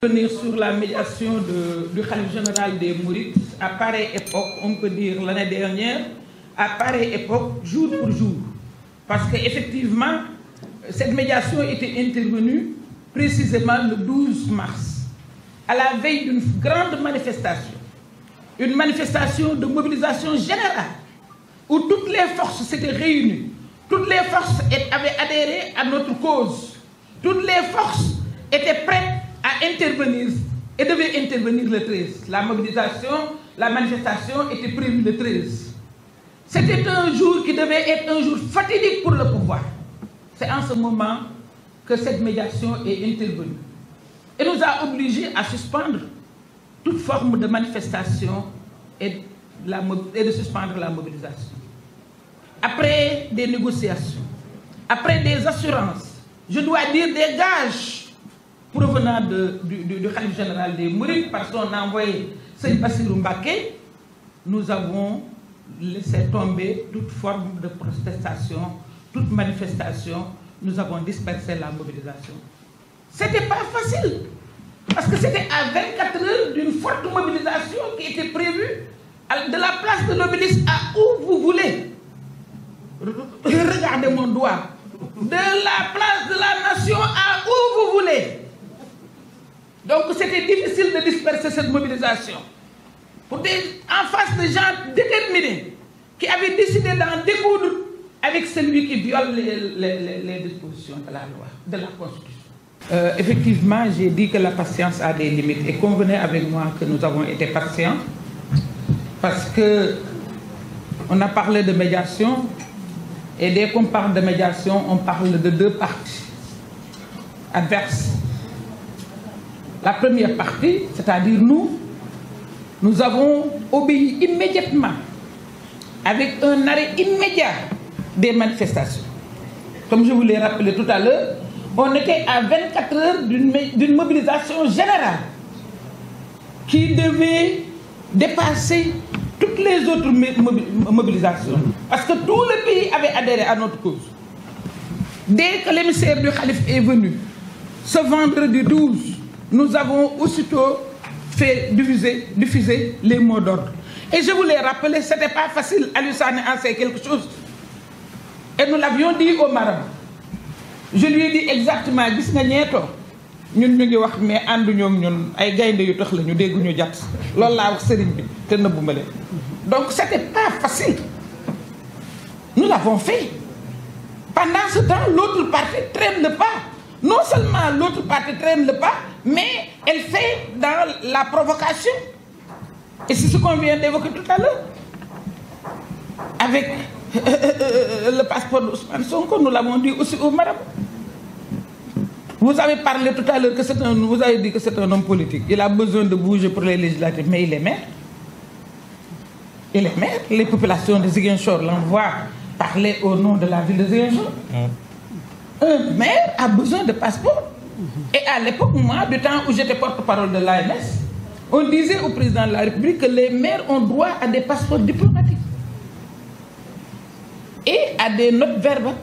Revenir sur la médiation du khalife général des Mourides, à pareille époque, on peut dire l'année dernière, à pareille époque, jour pour jour. Parce qu'effectivement, cette médiation était intervenue précisément le 12 mars, à la veille d'une grande manifestation. Une manifestation de mobilisation générale, où toutes les forces s'étaient réunies, toutes les forces avaient adhéré à notre cause, toutes les forces étaient prêtes à intervenir et devaient intervenir le 13. La mobilisation, la manifestation était prévue le 13. C'était un jour qui devait être un jour fatidique pour le pouvoir. C'est en ce moment que cette médiation est intervenue et nous a obligés à suspendre toute forme de manifestation et de suspendre la mobilisation. Après des négociations, après des assurances, je dois dire des gages provenant du khalife général des Mourides par son envoyé Seigne Bassirou Mbacké, nous avons laissé tomber toute forme de protestation, toute manifestation. Nous avons dispersé la mobilisation. C'était pas facile, parce que c'était à 24 heures d'une forte mobilisation qui était prévue de la place de l'Obélisque à où vous voulez. Regardez mon doigt. De la place de la Nation à où vous voulez. Donc c'était difficile de disperser cette mobilisation. En face de gens déterminés qui avaient décidé d'en découdre avec celui qui viole les dispositions de la loi, de la Constitution. Effectivement, j'ai dit que la patience a des limites et convenez avec moi que nous avons été patients parce que on a parlé de médiation et dès qu'on parle de médiation, on parle de deux parties adverses. La première partie, c'est-à-dire nous avons obéi immédiatement avec un arrêt immédiat des manifestations. Comme je vous l'ai rappelé tout à l'heure, on était à 24 heures d'une mobilisation générale qui devait dépasser toutes les autres mobilisations. Parce que tout le pays avait adhéré à notre cause. Dès que l'émissaire du khalife est venu, ce vendredi 12, nous avons aussitôt fait diffuser les mots d'ordre. Et je vous l'ai rappelé, ce n'était pas facile à lui en sait quelque chose. Et nous l'avions dit au marabout. Je lui ai dit exactement, gis nga ñeeto ñun ñu ngi wax mais àndu ñok ñun ay gaynde yu tax la ñu dégg ñu jatt loolu laa wax sëriñ bi te nëbbuma leen. Donc c'était pas facile. Nous l'avons fait. Pendant ce temps, l'autre partie traîne le pas. Non seulement l'autre partie traîne le pas, mais elle fait dans la provocation. Et c'est ce qu'on vient d'évoquer tout à l'heure. Avec le passeport d'Ousmane Sonko, nous l'avons dit aussi au marabout. Vous avez parlé tout à l'heure que c'est vous avez dit que c'est un homme politique. Il a besoin de bouger pour les législatives, mais il est maire. Il est maire. Les populations de Ziguinchor l'envoient parler au nom de la ville de Ziguinchor. Un maire a besoin de passeport. Et à l'époque, moi, du temps où j'étais porte-parole de l'AMS, on disait au président de la République que les maires ont droit à des passeports diplomatiques et à des notes verbales,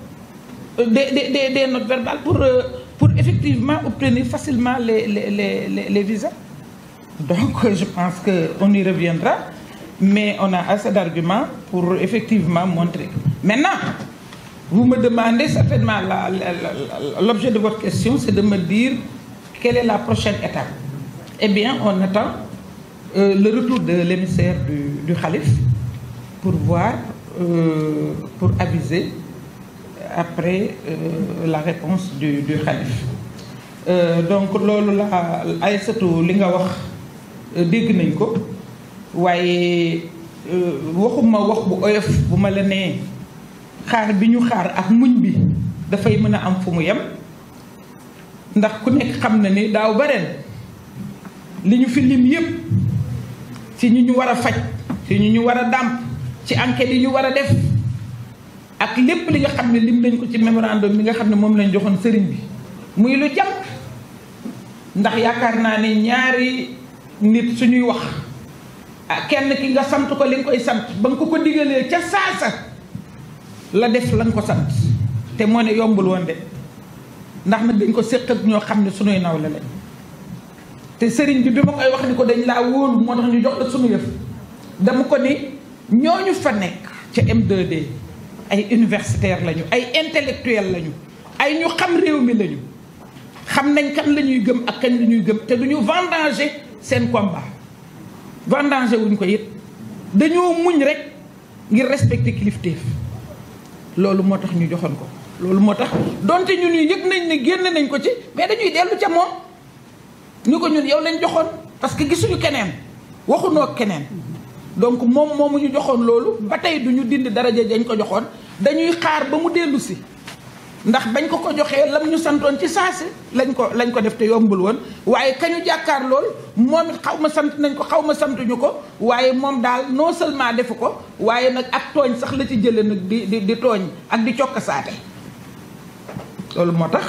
des notes verbales pour effectivement obtenir facilement les visas. Donc je pense qu'on y reviendra, mais on a assez d'arguments pour effectivement montrer. Maintenant, vous me demandez certainement, l'objet de votre question, c'est de me dire quelle est la prochaine étape. Eh bien, on attend le retour de l'émissaire du khalife pour voir, pour aviser après la réponse du khalife. Donc, loolu la Aïssatou li nga wax dégg nañ ko waaye waxuma wax bu oyof bu ma la nee xaar bi ñu xaar ak muñ bi dafay mën a am fu mu yem ndax ku nekk xam na ni daaw ba ren li ñu fi lim yépp ci ñu ñu war a faj ci ñu ñu war a dàmp ci enquête yi ñu war a def ak lépp li nga xam ne lim nañ ko ci mémorandum bi nga xam ne moom lañ joxoon sëriñ bi muy lu jàmp ndax yaakaar naa ne ñaari nit suñuy wax kenn ki nga sant ko li nga koy sant ba nga ko digalee ca saasa la def la nga ko sant te moo ne yombul woon de ndax nag dañ ko séq ak ñoo xam ne suñuy nawle lañ te sëriñ bi ma koy wax ni ko dañ laa wóolu moo tax ñu jox la sunu yëf dama ko ni ñooñu fa nekk ca M2D ay universitaires lañu ay intellectuels lañu ay ñu xam réew mi lañu xam nañ kan la ñuy gëm ak kañ la ñuy gëm te duñu vendanger seen combat vendanger wuñ ko it dañoo muñ rek ngir respecter kilifteef loolu moo tax ñu joxoon ko loolu moo tax donte ñun yëg nañ ne génn nañ ko ci mais dañuy dellu ca moom ñu ko ñun yow lañ joxoon parce que gisuñu keneen waxunoo keneen donc moom moomu ñu joxoon loolu ba tey duñu dindi daraja dañ ko joxoon dañuy xaar ba mu dellu si ndax bañ ko joxee lam ñu santoon ci saasi lañ ko def te yombul woon waaye kañu jàkkaar lool moom it xaw ma sant nañ ko xaw ma santuñu ko waaye moom daal non seulement defu ko waaye nag ak tooñ sax la ci jële nag di tooñ ak di cokkasaate loolu moo tax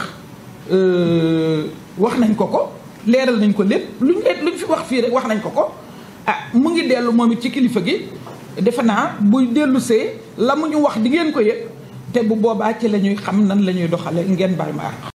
wax nañ ko leeral nañ ko lépp luñ fi wax fii rek wax nañ ko ah mu ngi dellu moom it ci kilifa gi defe naa buy dellu see la mu ñu wax di ngeen ko yëg te bu boobaa ci la ñuy xam nan la ñuy doxale ngeen bàyyi ma